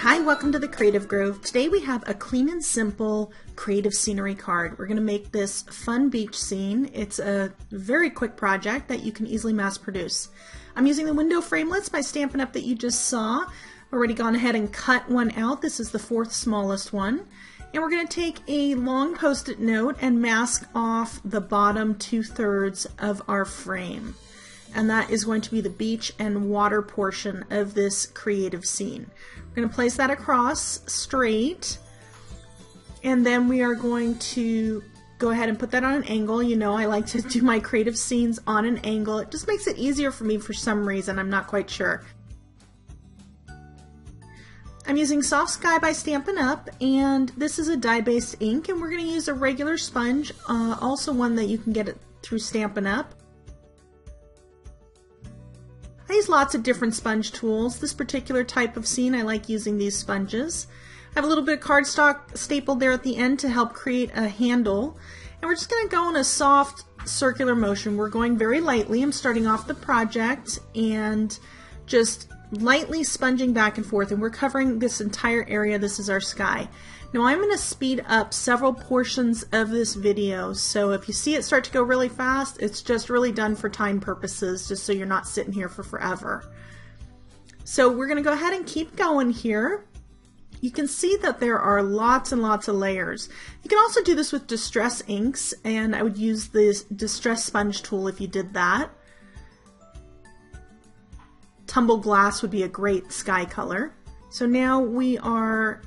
Hi, welcome to the Creative Grove. Today we have a clean and simple creative scenery card. We're going to make this fun beach scene. It's a very quick project that you can easily mass produce. I'm using the window framelits by Stampin' Up! That you just saw. I've already gone ahead and cut one out. This is the fourth smallest one. And we're going to take a long post-it note and mask off the bottom 2/3 of our frame. And that is going to be the beach and water portion of this creative scene. We're going to place that across straight, and then we are going to go ahead and put that on an angle. You know, I like to do my creative scenes on an angle. It just makes it easier for me for some reason. I'm not quite sure. I'm using Soft Sky by Stampin' Up! And this is a dye-based ink, and we're going to use a regular sponge, also one that you can get it through Stampin' Up! I use lots of different sponge tools. This particular type of scene, I like using these sponges. I have a little bit of cardstock stapled there at the end to help create a handle. And we're just going to go in a soft circular motion. We're going very lightly. I'm starting off the project and just lightly sponging back and forth. And we're covering this entire area. This is our sky. Now I'm going to speed up several portions of this video, so if you see it start to go really fast, it's just really done for time purposes, just so you're not sitting here for forever. So we're going to go ahead and keep going here. You can see that there are lots and lots of layers. You can also do this with distress inks, and I would use this distress sponge tool if you did that. Tumbled glass would be a great sky color. So now we are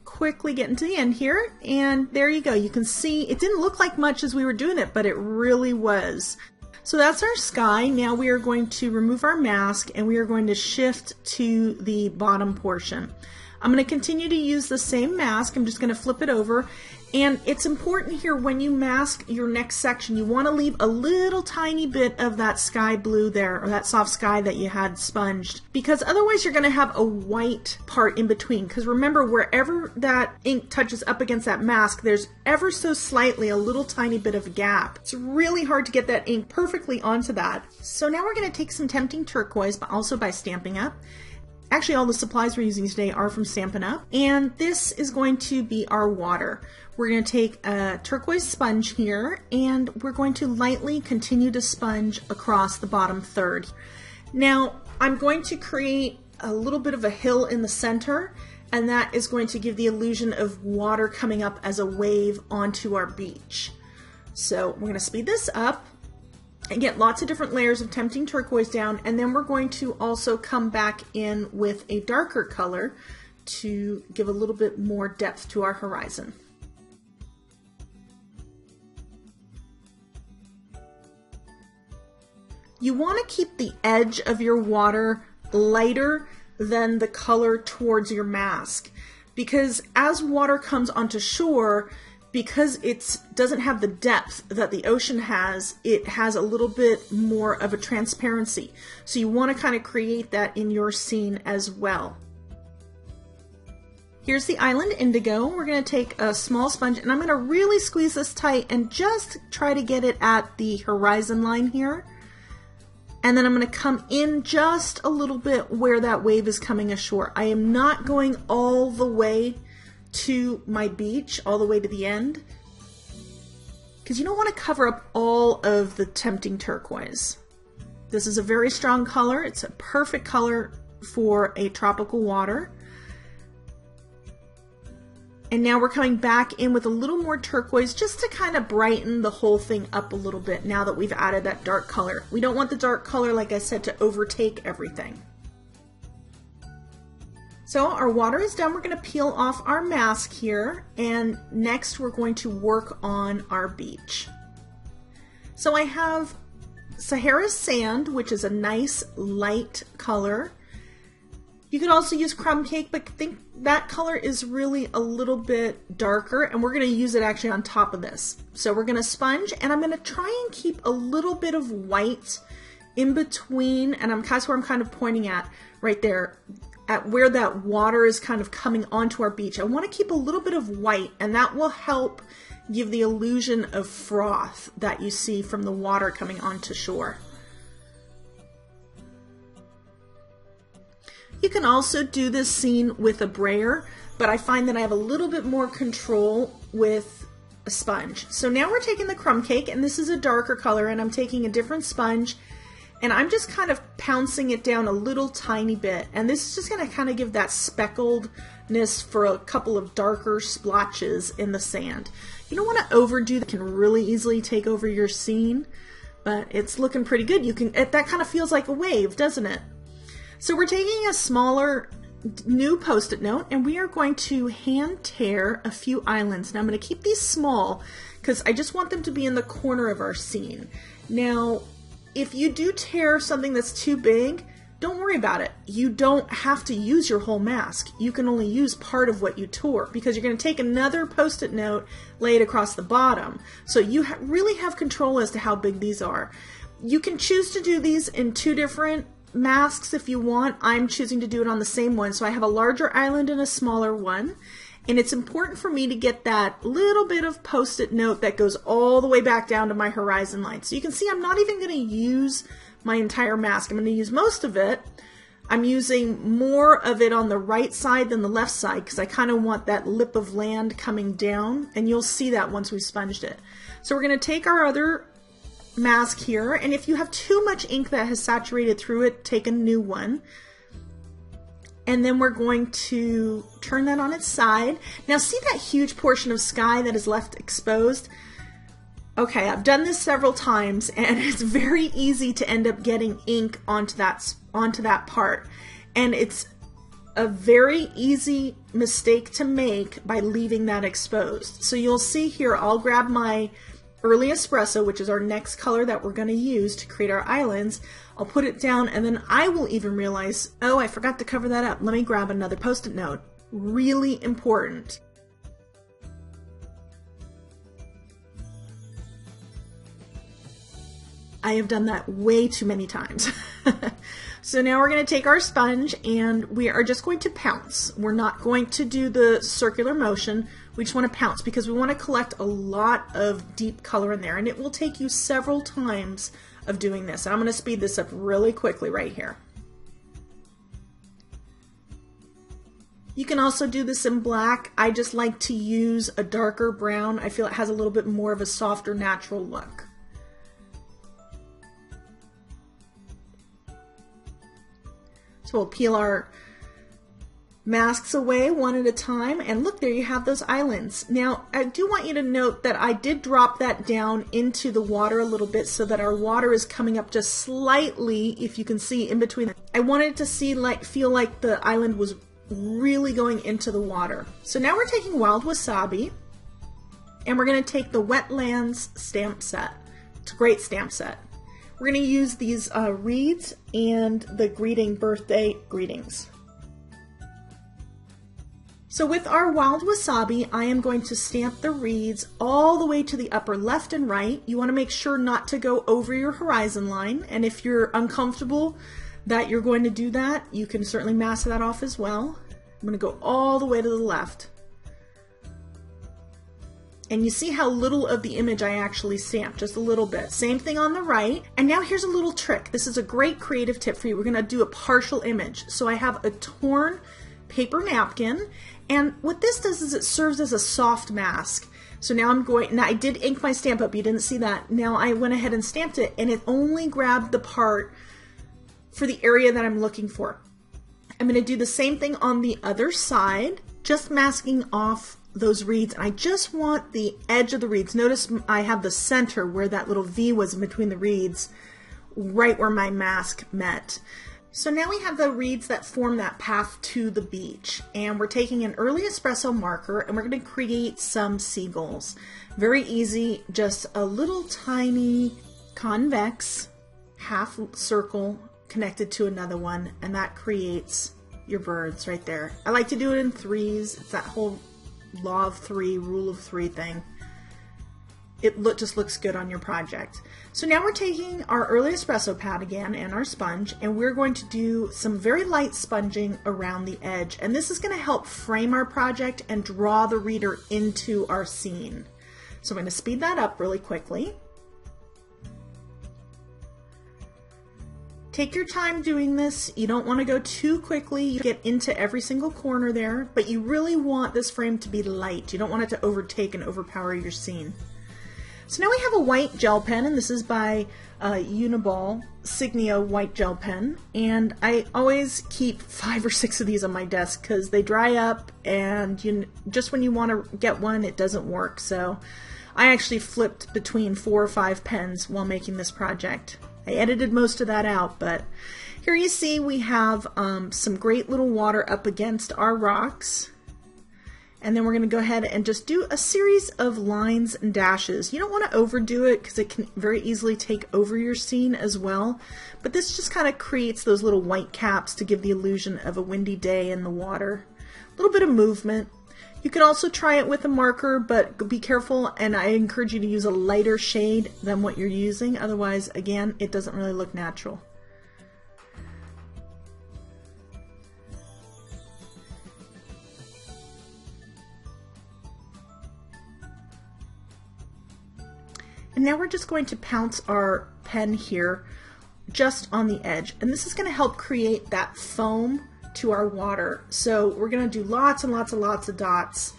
quickly getting to the end here, and there you go. You can see it didn't look like much as we were doing it, but it really was. So that's our sky. Now we are going to remove our mask and we are going to shift to the bottom portion. I'm going to continue to use the same mask. I'm just going to flip it over, and it's important here when you mask your next section, you want to leave a little tiny bit of that sky blue there, or that soft sky that you had sponged, because otherwise you're going to have a white part in between. Because remember, wherever that ink touches up against that mask, there's ever so slightly a little tiny bit of a gap. It's really hard to get that ink perfectly onto that. So now we're going to take some Tempting Turquoise, but also by Stampin' Up! Actually, all the supplies we're using today are from Stampin' Up! And this is going to be our water. We're going to take a turquoise sponge here, and we're going to lightly continue to sponge across the bottom third. Now, I'm going to create a little bit of a hill in the center, and that is going to give the illusion of water coming up as a wave onto our beach. So we're going to speed this up and get lots of different layers of Tempting Turquoise down, and then we're going to also come back in with a darker color to give a little bit more depth to our horizon. You want to keep the edge of your water lighter than the color towards your mask, because as water comes onto shore, because it doesn't have the depth that the ocean has, it has a little bit more of a transparency. So you want to kind of create that in your scene as well. Here's the Island Indigo. We're going to take a small sponge, and I'm going to really squeeze this tight and just try to get it at the horizon line here. And then I'm going to come in just a little bit where that wave is coming ashore. I am not going all the way to my beach, all the way to the end, because you don't want to cover up all of the Tempting Turquoise. This is a very strong color. It's a perfect color for a tropical water. And now we're coming back in with a little more turquoise just to kind of brighten the whole thing up a little bit now that we've added that dark color. We don't want the dark color, like I said, to overtake everything. So our water is done. We're going to peel off our mask here, and next we're going to work on our beach. So I have Sahara Sand, which is a nice light color. You could also use Crumb Cake, but I think that color is really a little bit darker, and we're going to use it actually on top of this. So we're going to sponge, and I'm going to try and keep a little bit of white in between, and that's where I'm kind of pointing at right there, at where that water is kind of coming onto our beach. I want to keep a little bit of white, and that will help give the illusion of froth that you see from the water coming onto shore. You can also do this scene with a brayer, but I find that I have a little bit more control with a sponge. So now we're taking the crumb cake, and this is a darker color, and I'm taking a different sponge, and I'm just kind of pouncing it down a little tiny bit. And this is just going to kind of give that speckledness for a couple of darker splotches in the sand. You don't want to overdo that. It can really easily take over your scene, but it's looking pretty good. That kind of feels like a wave, doesn't it? So we're taking a smaller new post-it note, and we are going to hand tear a few islands. Now I'm going to keep these small because I just want them to be in the corner of our scene. Now, if you do tear something that's too big, don't worry about it. You don't have to use your whole mask. You can only use part of what you tore, because you're going to take another post-it note, lay it across the bottom. So you really have control as to how big these are. You can choose to do these in two different masks if you want. I'm choosing to do it on the same one. So I have a larger island and a smaller one. And it's important for me to get that little bit of post-it note that goes all the way back down to my horizon line. So you can see I'm not even going to use my entire mask. I'm going to use most of it. I'm using more of it on the right side than the left side because I kind of want that lip of land coming down, and you'll see that once we've sponged it. So we're going to take our other mask here, and if you have too much ink that has saturated through it, take a new one. And then we're going to turn that on its side. Now see that huge portion of sky that is left exposed? Okay, I've done this several times, and it's very easy to end up getting ink onto that part. And it's a very easy mistake to make by leaving that exposed. So you'll see here, I'll grab my early espresso, which is our next color that we're going to use to create our islands. I'll put it down, and then I will even realize, oh, I forgot to cover that up. Let me grab another post-it note. Really important. I have done that way too many times. So now we're going to take our sponge, and we are just going to pounce. We're not going to do the circular motion. We just want to pounce because we want to collect a lot of deep color in there, and it will take you several times of doing this. And I'm going to speed this up really quickly right here. You can also do this in black. I just like to use a darker brown. I feel it has a little bit more of a softer, natural look. So we'll peel our masks away one at a time, and look, there you have those islands. Now I do want you to note that I did drop that down into the water a little bit so that our water is coming up just slightly, if you can see in between. I wanted to feel like the island was really going into the water. So now we're taking wild wasabi, and we're going to take the Wetlands stamp set. It's a great stamp set. We're going to use these reeds and the birthday greetings. So with our wild wasabi, I am going to stamp the reeds all the way to the upper left and right. You want to make sure not to go over your horizon line, and if you're uncomfortable that you're going to do that, you can certainly mask that off as well. I'm going to go all the way to the left. And you see how little of the image I actually stamped, just a little bit. Same thing on the right. And now here's a little trick. This is a great creative tip for you. We're going to do a partial image. So I have a torn paper napkin, and what this does is it serves as a soft mask. So now now I did ink my stamp up, you didn't see that. Now I went ahead and stamped it, and it only grabbed the part for the area that I'm looking for. I'm going to do the same thing on the other side, just masking off those reeds. And I just want the edge of the reeds. Notice I have the center where that little V was in between the reeds, right where my mask met. So now we have the reeds that form that path to the beach, and we're taking an early espresso marker, and we're going to create some seagulls. Very easy, just a little tiny convex half circle connected to another one, and that creates your birds right there. I like to do it in threes. It's that whole law of three, rule of three thing. It just looks good on your project. So now we're taking our early espresso pad again and our sponge, and we're going to do some very light sponging around the edge. And this is going to help frame our project and draw the reader into our scene. So I'm going to speed that up really quickly. Take your time doing this. You don't want to go too quickly. You get into every single corner there, but you really want this frame to be light. You don't want it to overtake and overpower your scene. So now we have a white gel pen, and this is by Uniball Signia white gel pen, and I always keep 5 or 6 of these on my desk because they dry up, and just when you want to get one, it doesn't work. So I actually flipped between 4 or 5 pens while making this project. I edited most of that out, but here you see we have some great little water up against our rocks. And then we're going to go ahead and just do a series of lines and dashes. You don't want to overdo it because it can very easily take over your scene as well. But this just kind of creates those little white caps to give the illusion of a windy day in the water. A little bit of movement. You can also try it with a marker, but be careful, and I encourage you to use a lighter shade than what you're using. Otherwise, again, it doesn't really look natural. And now we're just going to pounce our pen here just on the edge. And this is going to help create that foam to our water. So we're going to do lots and lots and lots of dots.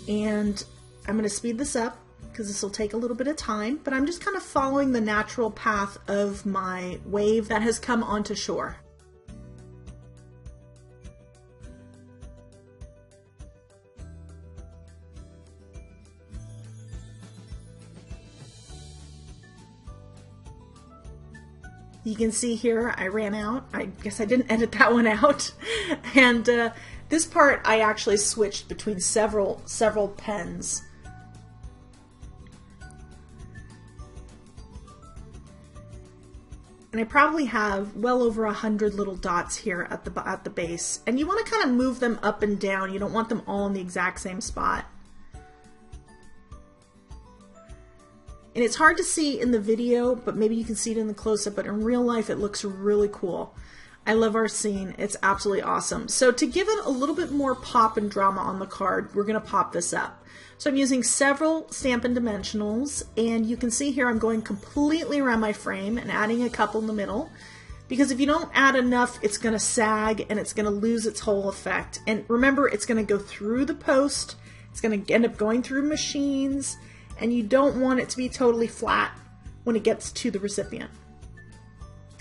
And I'm going to speed this up because this will take a little bit of time. But I'm just kind of following the natural path of my wave that has come onto shore. You can see here I ran out. I guess I didn't edit that one out. And this part I actually switched between several pens. And I probably have well over 100 little dots here at the base. And you want to kind of move them up and down. You don't want them all in the exact same spot. And it's hard to see in the video, but maybe you can see it in the close-up, but in real life it looks really cool. I love our scene. It's absolutely awesome. So to give it a little bit more pop and drama on the card, we're going to pop this up. So I'm using several Stampin' Dimensionals, and you can see here I'm going completely around my frame and adding a couple in the middle, because if you don't add enough, it's going to sag and it's going to lose its whole effect. And remember, it's going to go through the post, it's going to end up going through machines, and you don't want it to be totally flat when it gets to the recipient.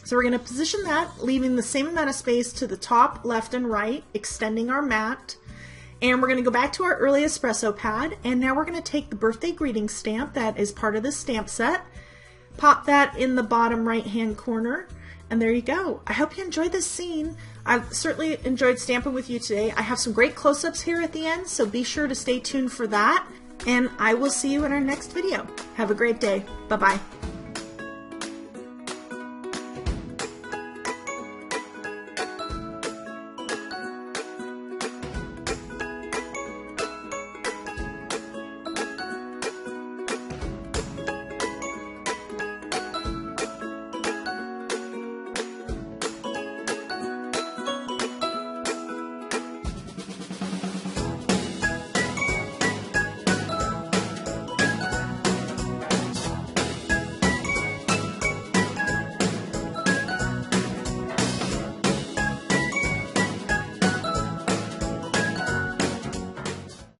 So we're going to position that, leaving the same amount of space to the top, left, and right, extending our mat. And we're going to go back to our early espresso pad, and now we're going to take the birthday greeting stamp that is part of this stamp set, pop that in the bottom right hand corner, and there you go. I hope you enjoyed this scene. I've certainly enjoyed stamping with you today. I have some great close-ups here at the end, so be sure to stay tuned for that. And I will see you in our next video. Have a great day. Bye-bye.